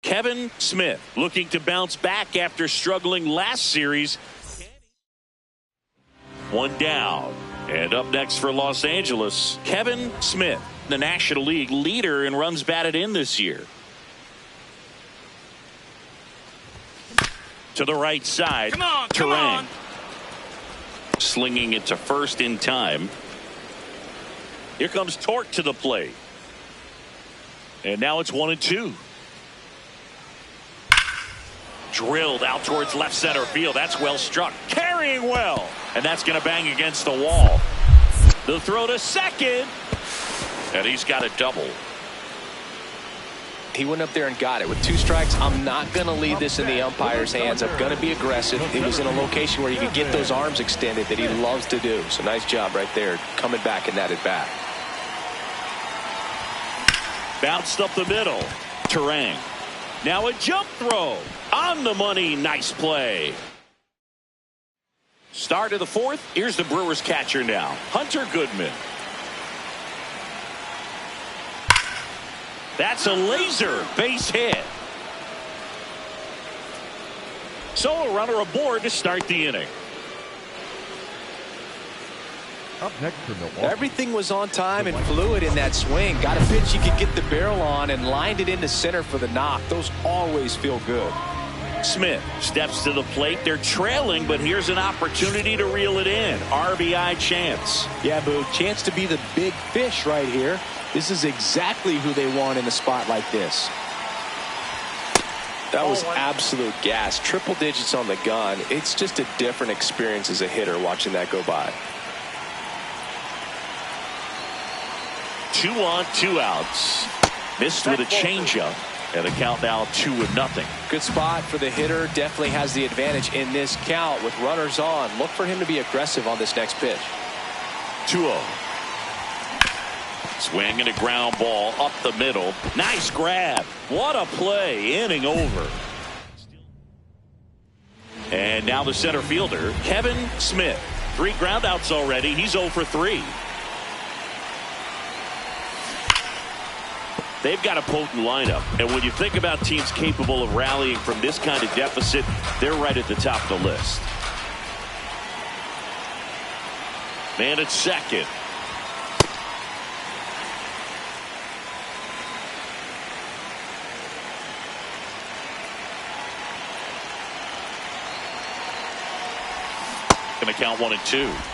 Kevin Smith looking to bounce back after struggling last series. One down. And up next for Los Angeles, Kevin Smith, the National League leader in runs batted in this year. To the right side, Turang. Slinging it to first in time. Here comes Torque to the plate. And now it's 1-2. Drilled out towards left center field. That's well struck. Carrying well. And that's going to bang against the wall. The throw to second. And he's got a double. He went up there and got it. With 2 strikes, I'm not going to leave this in the umpire's hands. I'm going to be aggressive. It was in a location where you could get those arms extended that he loves to do. So nice job right there coming back in that at bat. Bounced up the middle. Turang. Now a jump throw. On the money. Nice play. Start of the 4th. Here's the Brewers catcher now, Hunter Goodman. That's a laser base hit. So a runner aboard to start the inning. Up next for Milwaukee. Everything was on time and fluid in that swing. Got a pitch you could get the barrel on and lined it into center for the knock. Those always feel good. Smith steps to the plate. They're trailing, but here's an opportunity to reel it in. RBI chance. Yeah, Boo. Chance to be the big fish right here. This is exactly who they want in a spot like this. That was absolute gas. Triple digits on the gun. It's just a different experience as a hitter watching that go by. 2 on, 2 outs. Missed with a changeup. And the count now 2-0. Good spot for the hitter. Definitely has the advantage in this count with runners on. Look for him to be aggressive on this next pitch. 2-0. Swing and a ground ball up the middle. Nice grab. What a play. Inning over. And now the center fielder, Kevin Smith. 3 groundouts already. He's 0 for 3. They've got a potent lineup, and when you think about teams capable of rallying from this kind of deficit, they're right at the top of the list. Man at second. Going to count 1-2.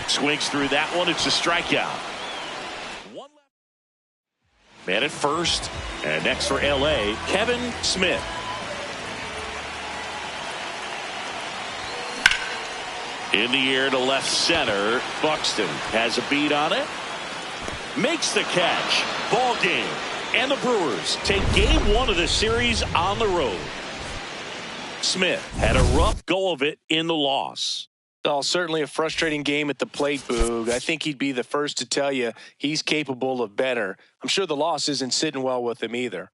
Swings through that one. It's a strikeout. Man at first. And next for L.A., Kevin Smith. In the air to left center. Buxton has a beat on it. Makes the catch. Ball game. And the Brewers take game 1 of the series on the road. Smith had a rough go of it in the loss. Oh, certainly a frustrating game at the plate, Boog. I think he'd be the first to tell you he's capable of better. I'm sure the loss isn't sitting well with him either.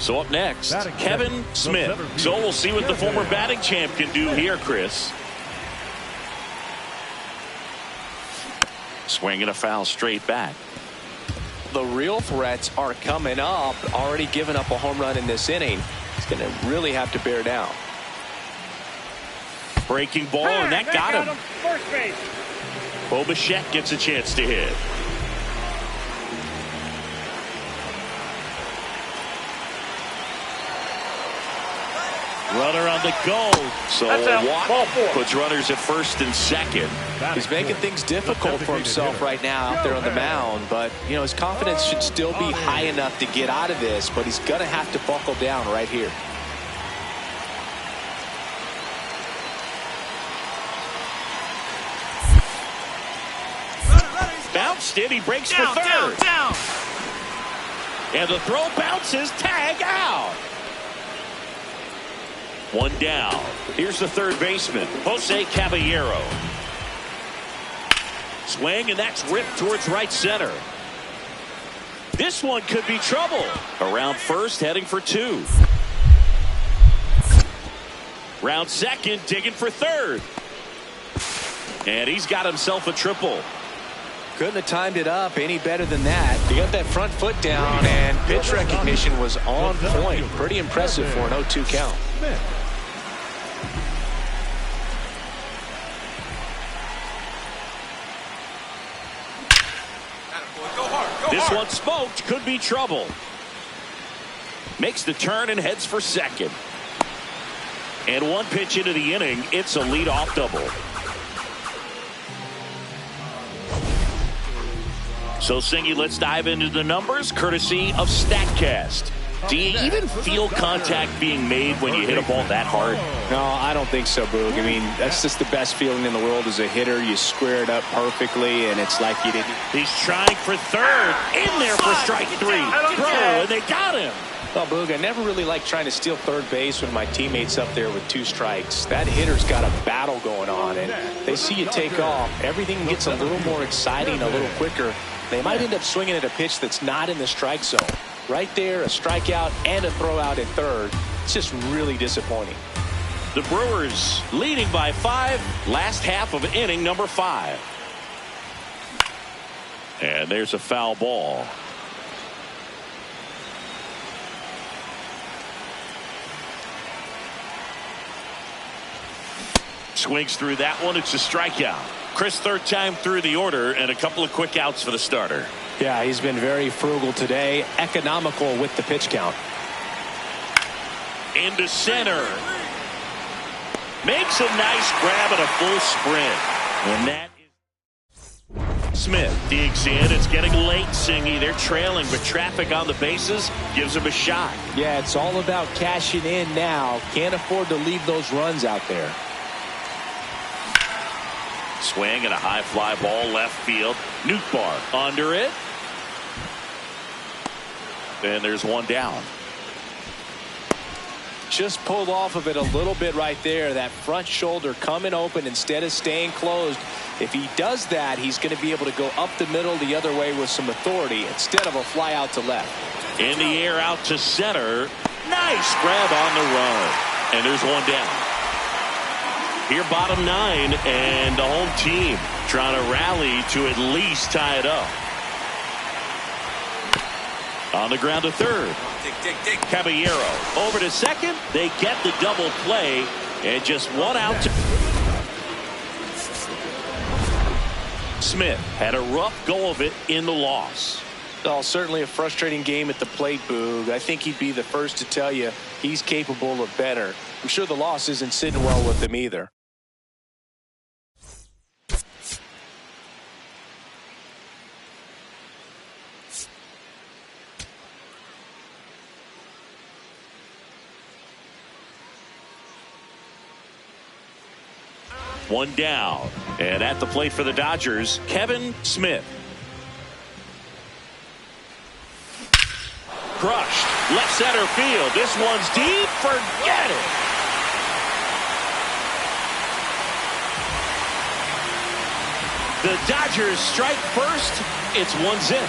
So up next, Kevin Smith. So we'll see what the former batting champ can do here, Chris. Swinging a foul straight back. The real threats are coming up. Already given up a home run in this inning. He's going to really have to bear down. Breaking ball, and that got him. First base. Bo Bichette gets a chance to hit. Runner on the go. So a walk puts runners at first and second. He's making things difficult for himself right now out there on the mound. But, you know, his confidence should still be high enough to get out of this. But he's going to have to buckle down right here. Bounced it. He breaks for third. Down. And the throw bounces. Tag out. One down. Here's the third baseman, Jose Caballero. Swing, and that's ripped towards right center. This one could be trouble. Around first, heading for two. Round second, digging for third. And he's got himself a triple. Couldn't have timed it up any better than that. He got that front foot down, and pitch recognition was on point. Pretty impressive for an 0-2 count. This one smoked, could be trouble. Makes the turn and heads for second. And one pitch into the inning, it's a leadoff double. So, Singy, let's dive into the numbers, courtesy of StatCast. Do you even feel contact being made when you hit a ball that hard? No, I don't think so, Boog. I mean, that's just the best feeling in the world as a hitter. You square it up perfectly, and it's like you didn't. He's trying for third. In there for strike three. Throw, and they got him. Well, Boog, I never really like trying to steal third base when my teammate's up there with 2 strikes. That hitter's got a battle going on, and they see you take off. Everything gets a little more exciting, a little quicker. They might end up swinging at a pitch that's not in the strike zone. Right there, a strikeout and a throw out at third. It's just really disappointing. The Brewers leading by 5. Last half of inning number 5. And there's a foul ball. Swings through that one. It's a strikeout. Chris, third time through the order, and a couple of quick outs for the starter. Yeah, he's been very frugal today. Economical with the pitch count. Into center. Makes a nice grab and a full sprint. And that is Smith digs in. It's getting late, Singy. They're trailing, but traffic on the bases gives him a shot. Yeah, it's all about cashing in now. Can't afford to leave those runs out there. Swing and a high fly ball left field. Nootbaar under it. And there's one down. Just pulled off of it a little bit right there. That front shoulder coming open instead of staying closed. If he does that, he's going to be able to go up the middle the other way with some authority instead of a fly out to left. In the air out to center. Nice grab on the run. And there's one down. Here bottom 9, and the home team trying to rally to at least tie it up. On the ground to third. Caballero over to second. They get the double play, and just one out. Smith had a rough go of it in the loss. Oh, certainly a frustrating game at the plate, Boog. I think he'd be the first to tell you he's capable of better. I'm sure the loss isn't sitting well with him either. One down. And at the plate for the Dodgers, Kevin Smith. Crushed. Left center field. This one's deep. Forget it. The Dodgers strike first. It's 1-0.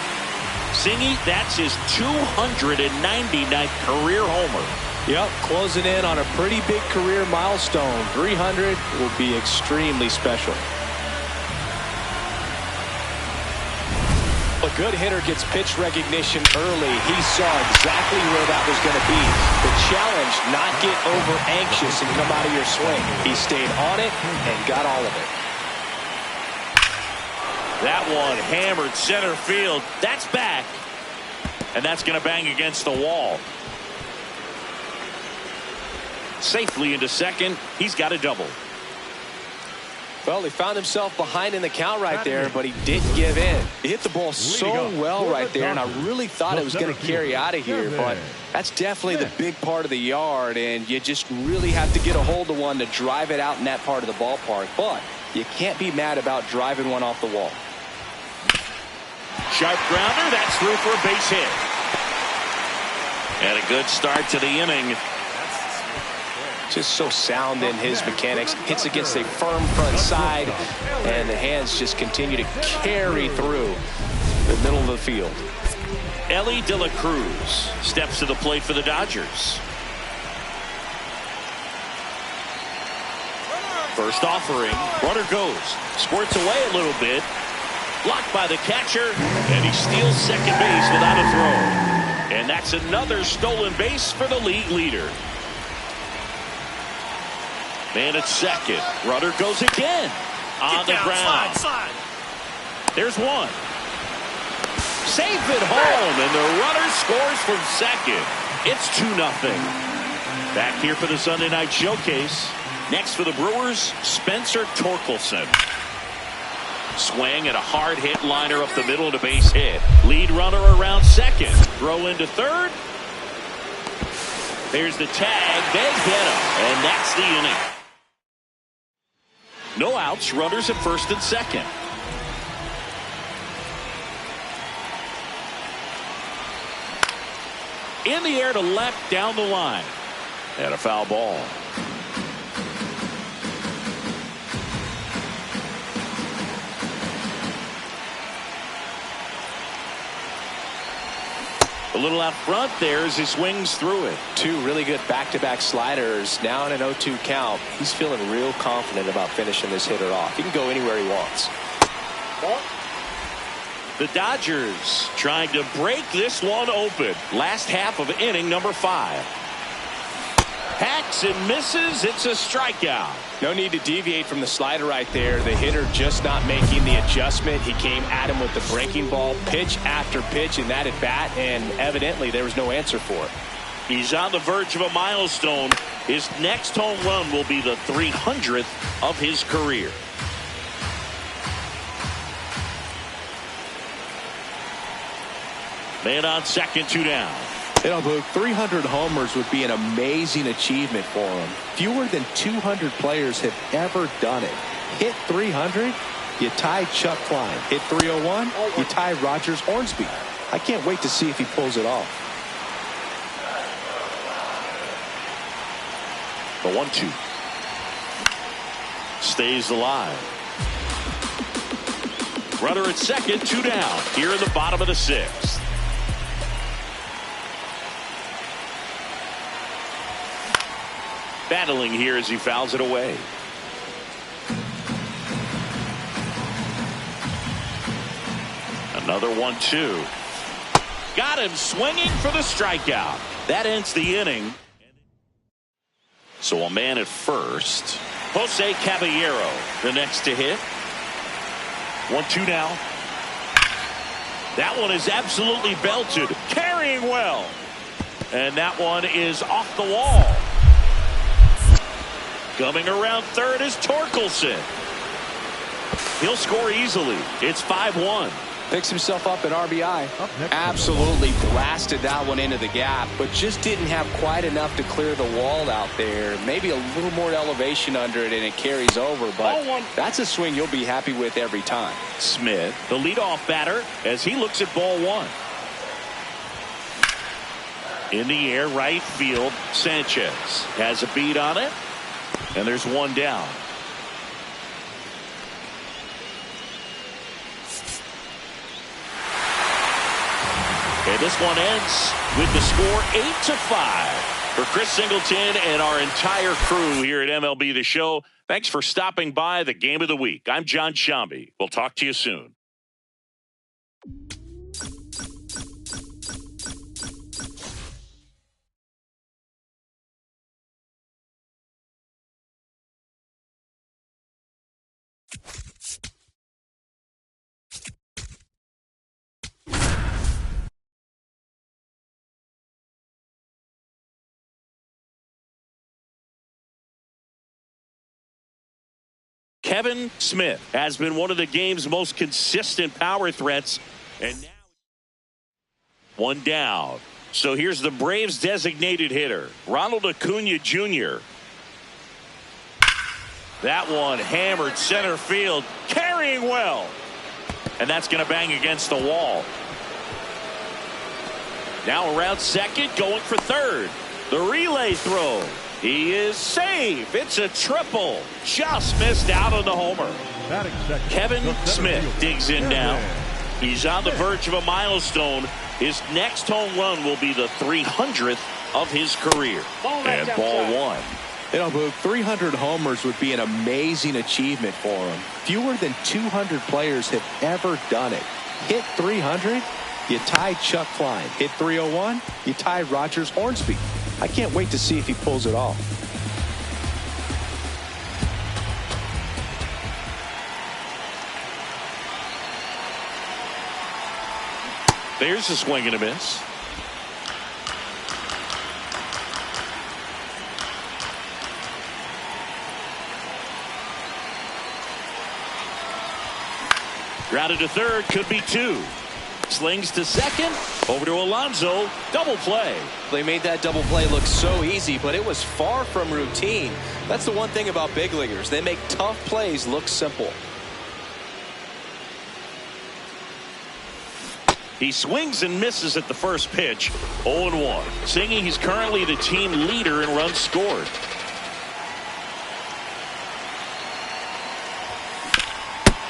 Singy, that's his 299th career homer. Yep, closing in on a pretty big career milestone. 300 will be extremely special. A good hitter gets pitch recognition early. He saw exactly where that was going to be. The challenge, not get over anxious and come out of your swing. He stayed on it and got all of it. That one hammered center field. That's back. And that's going to bang against the wall. Safely into second. He's got a double. Well, he found himself behind in the count right there, but he didn't give in. He hit the ball so well right there, and I really thought it was going to carry out of here, but that's definitely the big part of the yard, and you just really have to get a hold of one to drive it out in that part of the ballpark. But you can't be mad about driving one off the wall. Sharp grounder, that's through for a base hit. And a good start to the inning. Just so sound in his mechanics. Hits against a firm front side, and the hands just continue to carry through the middle of the field. Elly De La Cruz steps to the plate for the Dodgers. First offering, runner goes, squirts away a little bit, blocked by the catcher, and he steals second base without a throw. And that's another stolen base for the league leader. Man at second. Runner goes again. On the ground. Slide. There's one. Safe at home, and the runner scores from second. It's 2-0. Back here for the Sunday Night Showcase. Next for the Brewers, Spencer Torkelson. Swing and a hard hit liner up the middle to base hit. Lead runner around second. Throw into third. There's the tag. They hit him, and that's the inning. No outs, runners at first and second. In the air to left down the line. And a foul ball. A little out front there as he swings through it. Two really good back-to-back sliders. Now in an 0-2 count. He's feeling real confident about finishing this hitter off. He can go anywhere he wants. The Dodgers trying to break this one open. Last half of inning number 5. Hacks and misses. It's a strikeout. No need to deviate from the slider right there. The hitter just not making the adjustment. He came at him with the breaking ball, pitch after pitch in that at bat, and evidently there was no answer for it. He's on the verge of a milestone. His next home run will be the 300th of his career. Man on second, 2 down. You know, Luke, 300 homers would be an amazing achievement for him. Fewer than 200 players have ever done it. Hit 300, you tie Chuck Klein. Hit 301, you tie Rogers Hornsby. I can't wait to see if he pulls it off. The 1-2. Stays alive. Runner at second, 2 down. Here in the bottom of the 6th. Battling here as he fouls it away. Another 1-2. Got him swinging for the strikeout. That ends the inning. So a man at first. Jose Caballero, the next to hit. 1-2 now. That one is absolutely belted. Carrying well. And that one is off the wall. Coming around third is Torkelson. He'll score easily. It's 5-1. Picks himself up an RBI. Absolutely blasted that one into the gap, but just didn't have quite enough to clear the wall out there. Maybe a little more elevation under it and it carries over, but that's a swing you'll be happy with every time. Smith, the leadoff batter, as he looks at ball 1. In the air, right field, Sanchez has a beat on it. And there's 1 down. This one ends with the score 8-5. For Chris Singleton and our entire crew here at MLB The Show, thanks for stopping by the Game of the Week. I'm John Shambi. We'll talk to you soon. Kevin Smith has been one of the game's most consistent power threats, and now one down. So here's the Braves designated hitter, Ronald Acuna Jr. That one hammered center field, carrying well, and that's going to bang against the wall. Now around second, going for third. The relay throw. He is safe. It's a triple. Just missed out on the homer. Kevin Smith digs in now. He's on the verge of a milestone. His next home run will be the 300th of his career. And ball one. You know, Boog, 300 homers would be an amazing achievement for him. Fewer than 200 players have ever done it. Hit 300, you tie Chuck Klein. Hit 301, you tie Rogers Hornsby. I can't wait to see if he pulls it off. There's a swing and a miss. Grounded to third, could be two. Slings to second, over to Alonso, double play. They made that double play look so easy, but it was far from routine. That's the one thing about big leaguers. They make tough plays look simple. He swings and misses at the first pitch, 0-1. Singing he's currently the team leader in runs scored.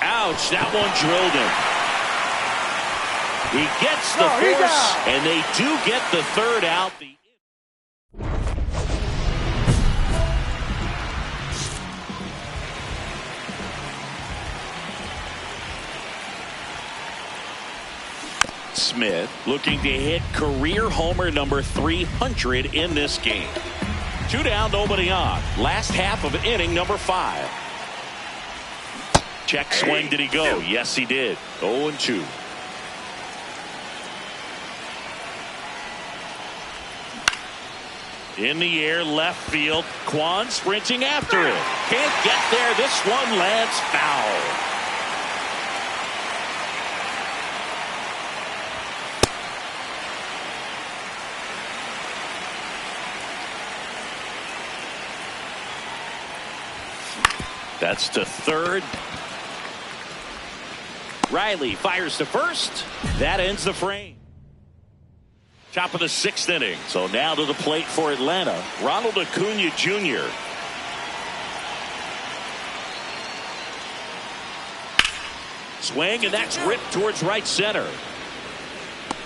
Ouch, that one drilled him. He gets the force, and they do get the third out. Smith looking to hit career homer number 300 in this game. 2 down, nobody on. Last half of inning number 5. Check swing, did he go? Yes, he did. 0-2. In the air, left field. Kwan sprinting after it. Can't get there. This one lands foul. That's to third. Riley fires to first. That ends the frame. Top of the 6th inning. So now to the plate for Atlanta, Ronald Acuna Jr. Swing, and that's ripped towards right center.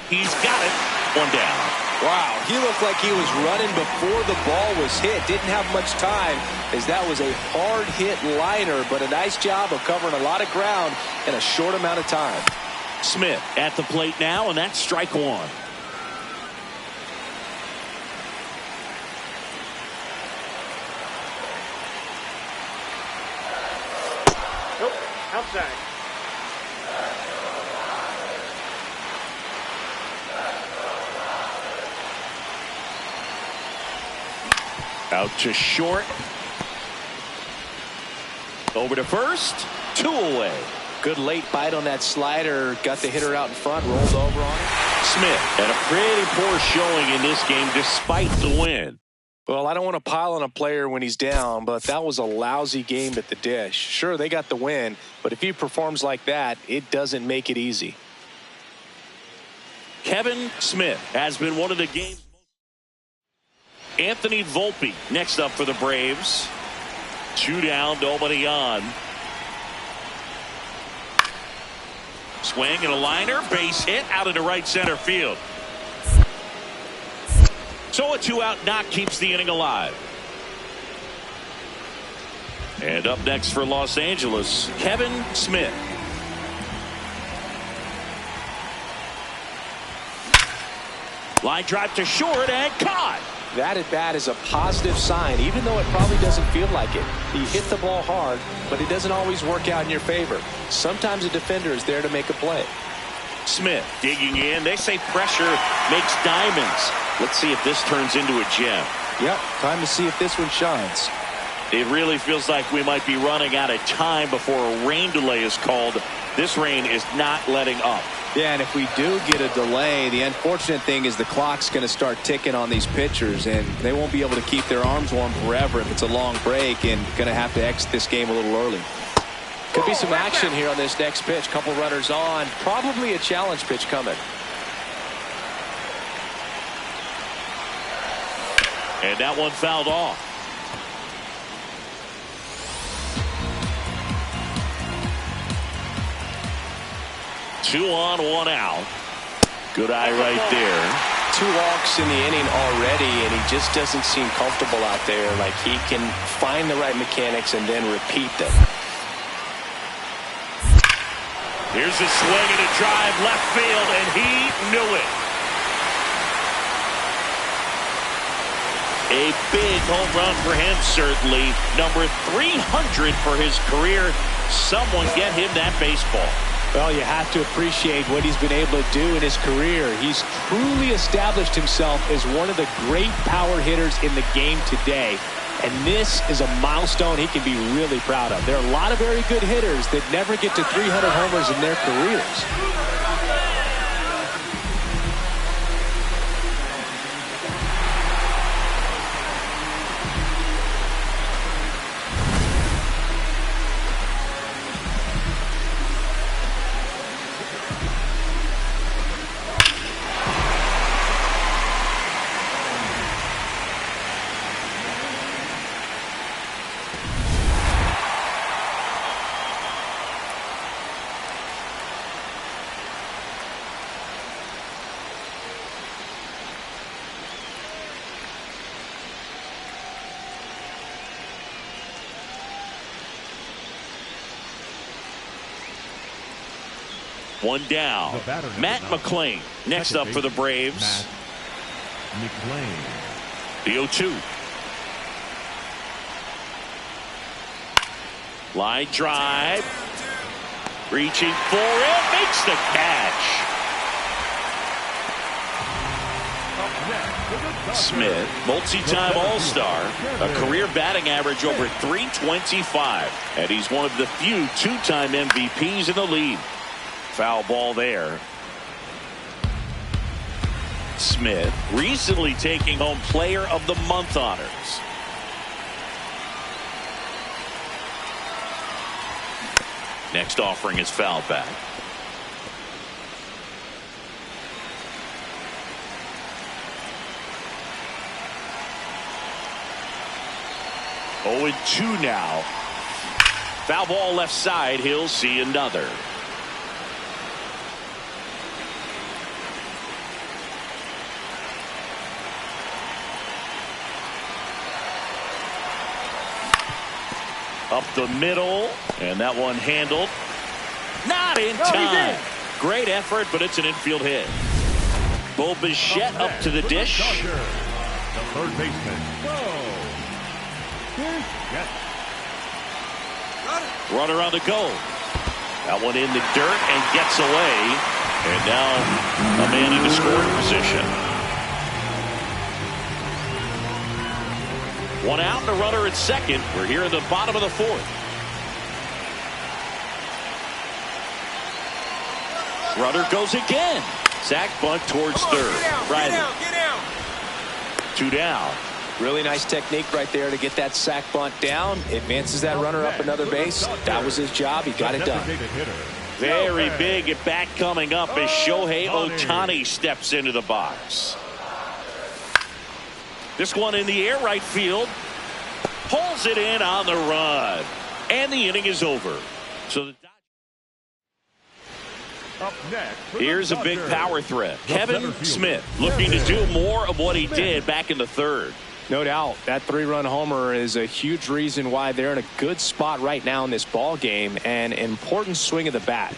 He's got it. One down. Wow, he looked like he was running before the ball was hit. Didn't have much time, as that was a hard hit liner, but a nice job of covering a lot of ground in a short amount of time. Smith at the plate now, and that's strike one. Nope, outside. Out to short. Over to first. 2 away. Good late bite on that slider. Got the hitter out in front. Rolled over on it. Smith had a pretty poor showing in this game despite the win. Well, I don't want to pile on a player when he's down, but that was a lousy game at the dish. Sure, they got the win, but if he performs like that, it doesn't make it easy. Kevin Smith has been one of the game's. Anthony Volpe next up for the Braves. 2 down, nobody on. Swing and a liner, base hit out into right center field. So a 2-out knock keeps the inning alive. And up next for Los Angeles, Kevin Smith. Line drive to short and caught. That at bat is a positive sign, even though it probably doesn't feel like it. He hit the ball hard, but it doesn't always work out in your favor. Sometimes a defender is there to make a play. Smith digging in. They say pressure makes diamonds. Let's see if this turns into a gem. Yep, time to see if this one shines. It really feels like we might be running out of time before a rain delay is called. This rain is not letting up. Yeah, and if we do get a delay, the unfortunate thing is the clock's going to start ticking on these pitchers, and they won't be able to keep their arms warm forever if it's a long break, and going to have to exit this game a little early. Could be some action here on this next pitch. Couple runners on. Probably a challenge pitch coming. And that one fouled off. Two on, one out. Good eye right there. 2 walks in the inning already, and he just doesn't seem comfortable out there. Like he can find the right mechanics and then repeat them. Here's a swing and a drive left field, and he knew it. A big home run for him, certainly. Number 300 for his career. Someone get him that baseball. Well, you have to appreciate what he's been able to do in his career. He's truly established himself as one of the great power hitters in the game today. And this is a milestone he can be really proud of. There are a lot of very good hitters that never get to 300 homers in their careers. One down. Matt McLain next up for the Braves. McLain. The 0-2. Line drive. Reaching for it. Makes the catch. Smith, multi-time All-Star, a career batting average over .325, and he's one of the few two-time MVPs in the league. Foul ball there. Smith recently taking home Player of the Month honors. Next offering is fouled back. Oh, and 2 now. Foul ball left side. He'll see another. Up the middle, and that one handled. Not in time. Great effort, but it's an infield hit. Bo Bichette up to the dish. The third baseman. Runner on the go. That one in the dirt and gets away. And now a man in the scoring position. One out and a runner at second. We're here in the bottom of the 4th. Runner goes again. Sack bunt towards third. Right. Get down. 2 down. Really nice technique right there to get that sack bunt down. Advances that runner up another base. That was his job. He got it done. Very big at bat coming up as Shohei Ohtani steps into the box. This one in the air right field. Pulls it in on the run. And the inning is over. So Up next, for Here's the a big Dodgers, power threat. the Kevin center fielder, Smith looking to do more of what he did back in the third. No doubt. That 3-run homer is a huge reason why they're in a good spot right now in this ball game, and an important swing of the bat.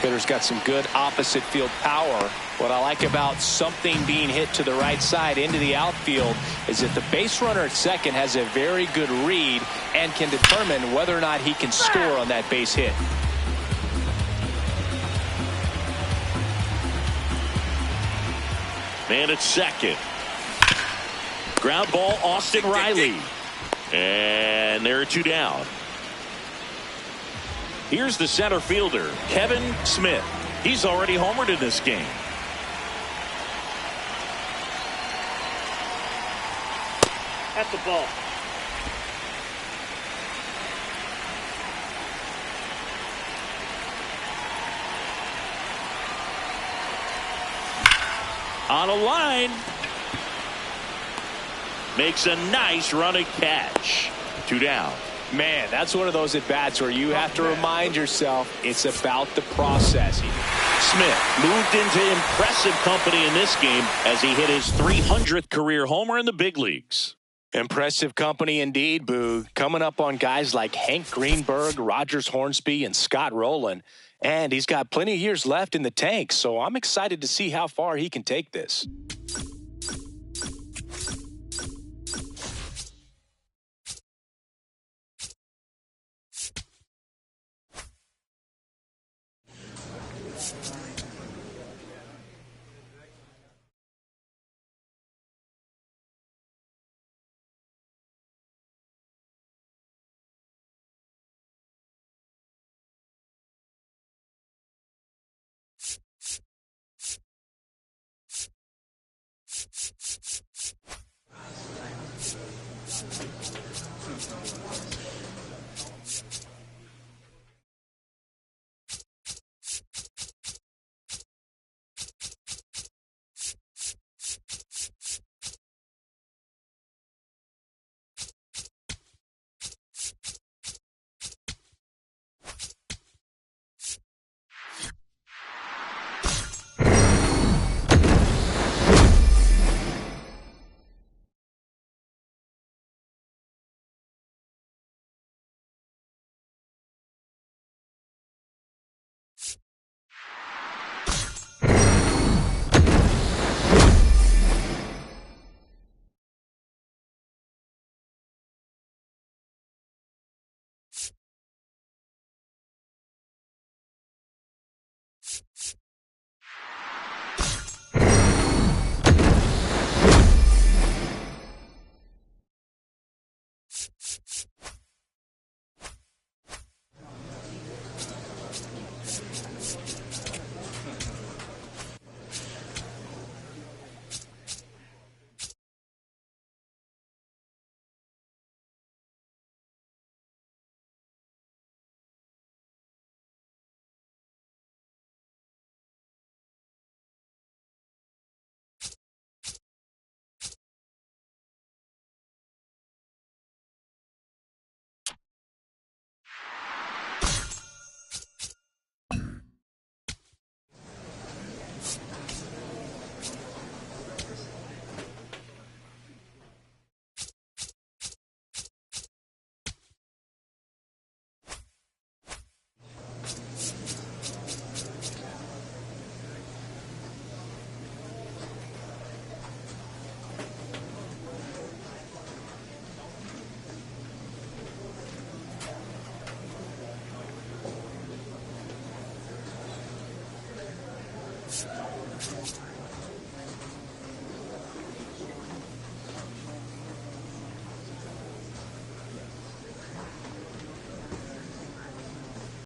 Hitter's got some good opposite field power. What I like about something being hit to the right side into the outfield is that the base runner at second has a very good read and can determine whether or not he can score on that base hit. Man at second. Ground ball, Austin Riley. And there are 2 down. Here's the center fielder, Kevin Smith. He's already homered in this game. That's the ball. On a line. Makes a nice running catch. 2 down. Man, that's one of those at-bats where you have to remind yourself it's about the processing. Smith moved into impressive company in this game as he hit his 300th career homer in the big leagues. Impressive company indeed, Boog. Coming up on guys like Hank Greenberg, Rogers Hornsby, and Scott Rowland. And he's got plenty of years left in the tank, so I'm excited to see how far he can take this.